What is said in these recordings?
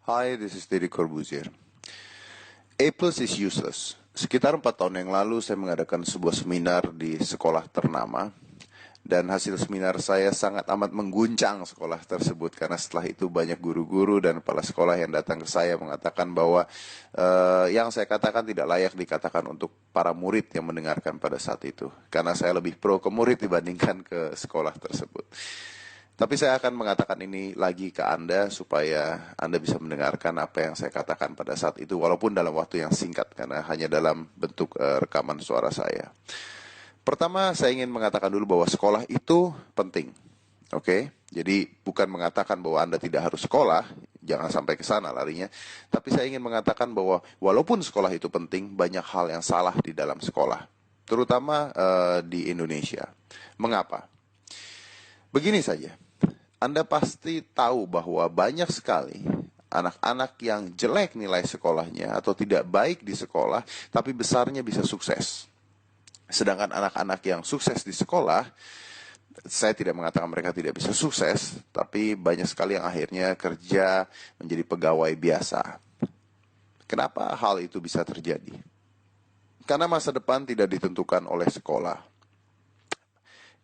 Hi, this is Deddy Corbuzier. A plus is useless. Sekitar 4 tahun yang lalu saya mengadakan sebuah seminar di sekolah ternama. Dan hasil seminar saya sangat amat mengguncang sekolah tersebut. Karena setelah itu banyak guru-guru dan kepala sekolah yang datang ke saya mengatakan bahwa yang saya katakan tidak layak dikatakan untuk para murid yang mendengarkan pada saat itu. Karena saya lebih pro ke murid dibandingkan ke sekolah tersebut. Tapi saya akan mengatakan ini lagi ke Anda supaya Anda bisa mendengarkan apa yang saya katakan pada saat itu, walaupun dalam waktu yang singkat karena hanya dalam bentuk rekaman suara saya. Pertama, saya ingin mengatakan dulu bahwa sekolah itu penting. Oke? Jadi bukan mengatakan bahwa Anda tidak harus sekolah, jangan sampai ke sana larinya. Tapi saya ingin mengatakan bahwa walaupun sekolah itu penting, banyak hal yang salah di dalam sekolah, terutama di Indonesia. Mengapa? Begini saja. Anda pasti tahu bahwa banyak sekali anak-anak yang jelek nilai sekolahnya atau tidak baik di sekolah, tapi besarnya bisa sukses. Sedangkan anak-anak yang sukses di sekolah, saya tidak mengatakan mereka tidak bisa sukses, tapi banyak sekali yang akhirnya kerja menjadi pegawai biasa. Kenapa hal itu bisa terjadi? Karena masa depan tidak ditentukan oleh sekolah.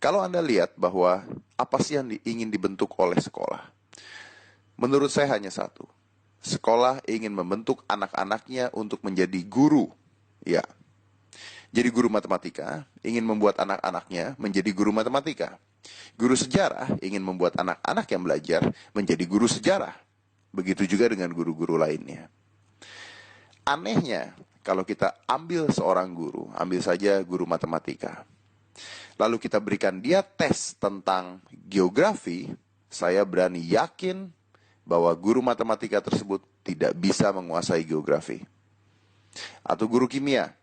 Kalau Anda lihat bahwa apa sih yang ingin dibentuk oleh sekolah? Menurut saya hanya satu. Sekolah ingin membentuk anak-anaknya untuk menjadi guru. Ya. Jadi guru matematika ingin membuat anak-anaknya menjadi guru matematika. Guru sejarah ingin membuat anak-anak yang belajar menjadi guru sejarah. Begitu juga dengan guru-guru lainnya. Anehnya, kalau kita ambil seorang guru, ambil saja guru matematika, lalu kita berikan dia tes tentang geografi, saya berani yakin bahwa guru matematika tersebut tidak bisa menguasai geografi. Atau guru kimia,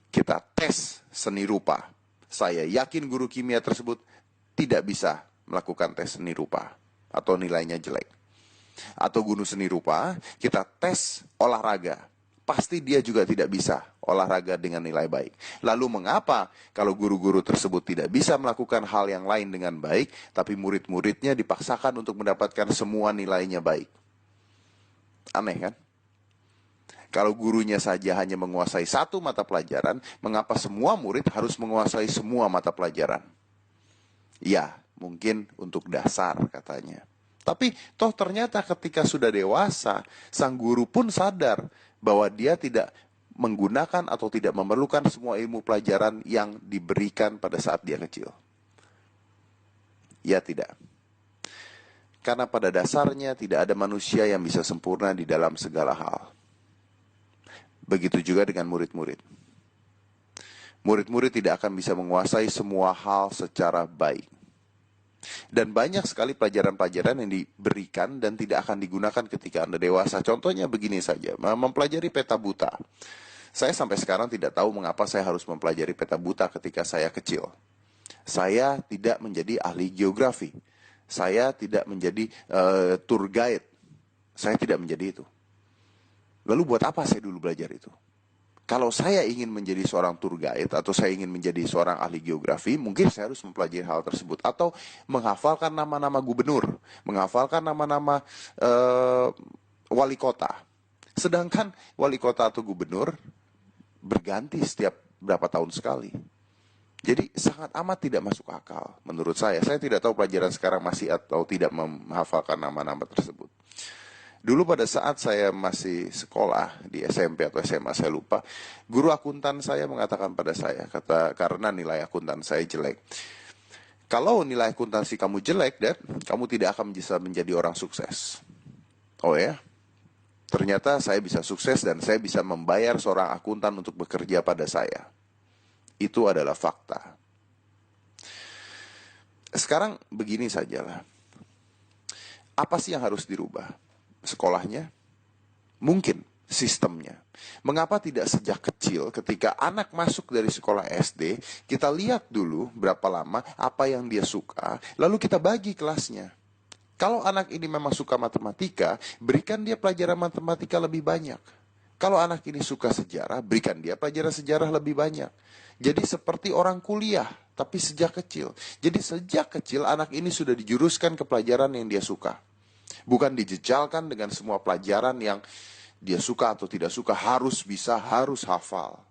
kita tes seni rupa, saya yakin guru kimia tersebut tidak bisa melakukan tes seni rupa atau nilainya jelek. Atau guru seni rupa, kita tes olahraga, pasti dia juga tidak bisa olahraga dengan nilai baik. Lalu mengapa kalau guru-guru tersebut tidak bisa melakukan hal yang lain dengan baik, tapi murid-muridnya dipaksakan untuk mendapatkan semua nilainya baik? Aneh kan? Kalau gurunya saja hanya menguasai satu mata pelajaran, mengapa semua murid harus menguasai semua mata pelajaran? Ya, mungkin untuk dasar katanya. Tapi toh ternyata ketika sudah dewasa, sang guru pun sadar bahwa dia tidak menggunakan atau tidak memerlukan semua ilmu pelajaran yang diberikan pada saat dia kecil. Ya tidak. Karena pada dasarnya tidak ada manusia yang bisa sempurna di dalam segala hal. Begitu juga dengan murid-murid. Murid-murid tidak akan bisa menguasai semua hal secara baik. Dan banyak sekali pelajaran-pelajaran yang diberikan dan tidak akan digunakan ketika Anda dewasa. Contohnya begini saja, mempelajari peta buta. Saya sampai sekarang tidak tahu mengapa saya harus mempelajari peta buta ketika saya kecil. Saya tidak menjadi ahli geografi. Saya tidak menjadi tour guide. Saya tidak menjadi itu. Lalu buat apa saya dulu belajar itu? Kalau saya ingin menjadi seorang tour guide atau saya ingin menjadi seorang ahli geografi, mungkin saya harus mempelajari hal tersebut. Atau menghafalkan nama-nama gubernur, menghafalkan nama-nama wali kota. Sedangkan wali kota atau gubernur berganti setiap berapa tahun sekali. Jadi sangat amat tidak masuk akal menurut saya. Saya tidak tahu pelajaran sekarang masih atau tidak menghafalkan nama-nama tersebut. Dulu pada saat saya masih sekolah di SMP atau SMA saya lupa, guru akuntan saya mengatakan pada saya, karena nilai akuntan saya jelek. Kalau nilai akuntansi kamu jelek, Dad, kamu tidak akan bisa menjadi orang sukses. Oh ya? Ternyata saya bisa sukses dan saya bisa membayar seorang akuntan untuk bekerja pada saya. Itu adalah fakta. Sekarang begini sajalah. Apa sih yang harus dirubah? Sekolahnya? Mungkin sistemnya. Mengapa tidak sejak kecil ketika anak masuk dari sekolah SD, kita lihat dulu berapa lama, apa yang dia suka, lalu kita bagi kelasnya. Kalau anak ini memang suka matematika, berikan dia pelajaran matematika lebih banyak. Kalau anak ini suka sejarah, berikan dia pelajaran sejarah lebih banyak. Jadi seperti orang kuliah, tapi sejak kecil. Jadi sejak kecil anak ini sudah dijuruskan ke pelajaran yang dia suka. Bukan dijejalkan dengan semua pelajaran yang dia suka atau tidak suka, harus bisa, harus hafal.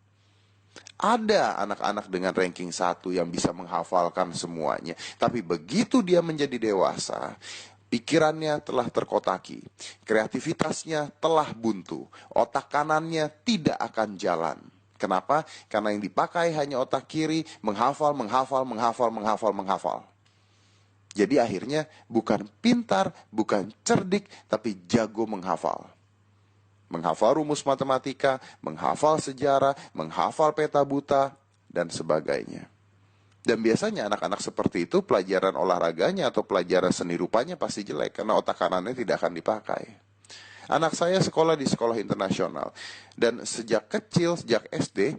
Ada anak-anak dengan ranking 1 yang bisa menghafalkan semuanya. Tapi begitu dia menjadi dewasa, pikirannya telah terkotaki, kreativitasnya telah buntu, otak kanannya tidak akan jalan. Kenapa? Karena yang dipakai hanya otak kiri, menghafal, menghafal, menghafal, menghafal, menghafal. Jadi akhirnya bukan pintar, bukan cerdik, tapi jago menghafal. Menghafal rumus matematika, menghafal sejarah, menghafal peta buta, dan sebagainya. Dan biasanya anak-anak seperti itu pelajaran olahraganya atau pelajaran seni rupanya pasti jelek karena otak kanannya tidak akan dipakai. Anak saya sekolah di sekolah internasional dan sejak kecil, sejak SD,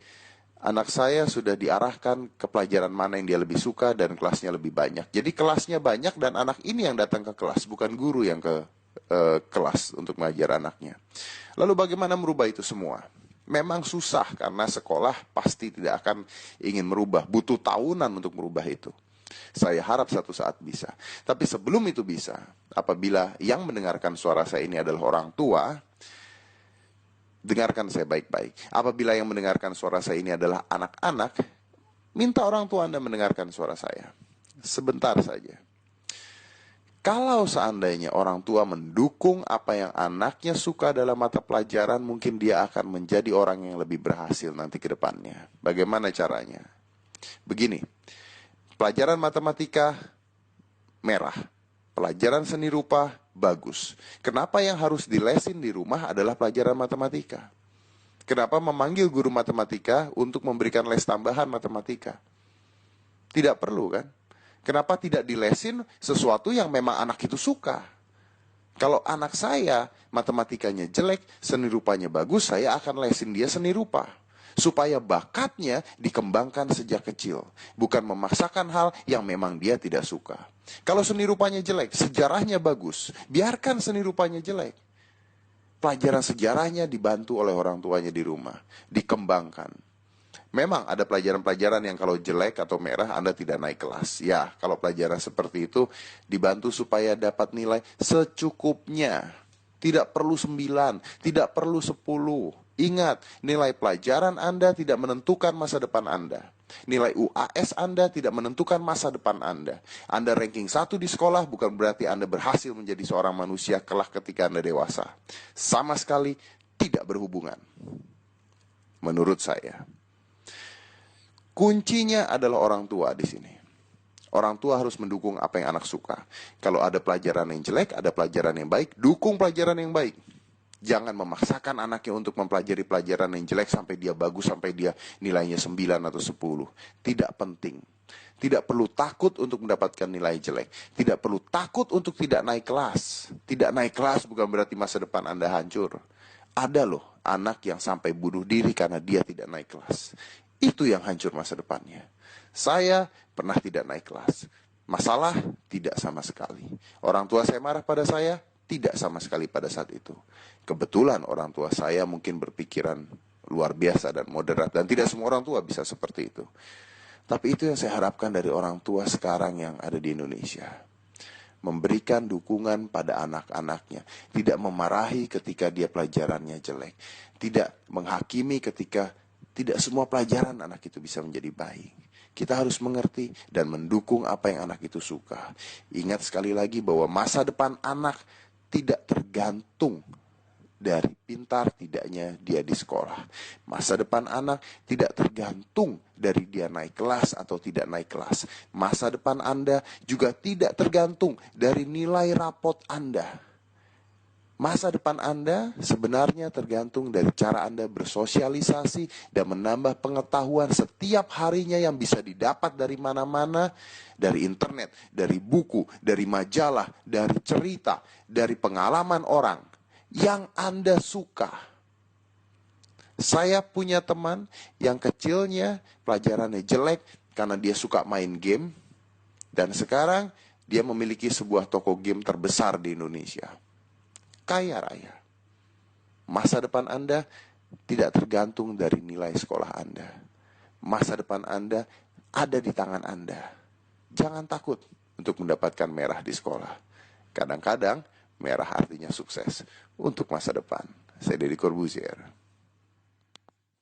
anak saya sudah diarahkan ke pelajaran mana yang dia lebih suka dan kelasnya lebih banyak. Jadi kelasnya banyak dan anak ini yang datang ke kelas, bukan guru yang ke kelas untuk mengajar anaknya. Lalu bagaimana merubah itu semua? Memang susah karena sekolah pasti tidak akan ingin merubah, butuh tahunan untuk merubah itu. Saya harap satu saat bisa. Tapi sebelum itu bisa, apabila yang mendengarkan suara saya ini adalah orang tua, dengarkan saya baik-baik. Apabila yang mendengarkan suara saya ini adalah anak-anak, minta orang tua Anda mendengarkan suara saya. Sebentar saja. Kalau seandainya orang tua mendukung apa yang anaknya suka dalam mata pelajaran, mungkin dia akan menjadi orang yang lebih berhasil nanti ke depannya. Bagaimana caranya? Begini, pelajaran matematika merah, pelajaran seni rupa bagus. Kenapa yang harus dilesin di rumah adalah pelajaran matematika? Kenapa memanggil guru matematika untuk memberikan les tambahan matematika? Tidak perlu kan? Kenapa tidak dilesin sesuatu yang memang anak itu suka? Kalau anak saya matematikanya jelek, seni rupanya bagus, saya akan lesin dia seni rupa. Supaya bakatnya dikembangkan sejak kecil. Bukan memaksakan hal yang memang dia tidak suka. Kalau seni rupanya jelek, sejarahnya bagus, biarkan seni rupanya jelek. Pelajaran sejarahnya dibantu oleh orang tuanya di rumah, dikembangkan. Memang ada pelajaran-pelajaran yang kalau jelek atau merah Anda tidak naik kelas. Ya, kalau pelajaran seperti itu dibantu supaya dapat nilai secukupnya. Tidak perlu 9, tidak perlu 10. Ingat, nilai pelajaran Anda tidak menentukan masa depan Anda. Nilai UAS Anda tidak menentukan masa depan Anda. Anda ranking 1 di sekolah bukan berarti Anda berhasil menjadi seorang manusia kelak ketika Anda dewasa. Sama sekali tidak berhubungan. Menurut saya. Kuncinya adalah orang tua di sini. Orang tua harus mendukung apa yang anak suka. Kalau ada pelajaran yang jelek, ada pelajaran yang baik, dukung pelajaran yang baik. Jangan memaksakan anaknya untuk mempelajari pelajaran yang jelek sampai dia bagus, sampai dia nilainya 9 atau 10. Tidak penting. Tidak perlu takut untuk mendapatkan nilai jelek. Tidak perlu takut untuk tidak naik kelas. Tidak naik kelas bukan berarti masa depan Anda hancur. Ada loh anak yang sampai bunuh diri karena dia tidak naik kelas. Itu yang hancur masa depannya. Saya pernah tidak naik kelas. Masalah? Tidak sama sekali. Orang tua saya marah pada saya? Tidak sama sekali pada saat itu. Kebetulan orang tua saya mungkin berpikiran luar biasa dan moderat. Dan tidak semua orang tua bisa seperti itu. Tapi itu yang saya harapkan dari orang tua sekarang yang ada di Indonesia. Memberikan dukungan pada anak-anaknya. Tidak memarahi ketika dia pelajarannya jelek. Tidak menghakimi ketika tidak semua pelajaran anak itu bisa menjadi baik. Kita harus mengerti dan mendukung apa yang anak itu suka. Ingat sekali lagi bahwa masa depan anak tidak tergantung dari pintar tidaknya dia di sekolah. Masa depan anak tidak tergantung dari dia naik kelas atau tidak naik kelas. Masa depan Anda juga tidak tergantung dari nilai rapot Anda. Masa depan Anda sebenarnya tergantung dari cara Anda bersosialisasi dan menambah pengetahuan setiap harinya yang bisa didapat dari mana-mana, dari internet, dari buku, dari majalah, dari cerita, dari pengalaman orang yang Anda suka. Saya punya teman yang kecilnya pelajarannya jelek karena dia suka main game, dan sekarang dia memiliki sebuah toko game terbesar di Indonesia. Kaya raya. Masa depan Anda tidak tergantung dari nilai sekolah Anda. Masa depan Anda ada di tangan Anda. Jangan takut untuk mendapatkan merah di sekolah. Kadang-kadang Merah artinya sukses untuk masa depan. Saya Deddy Corbuzier.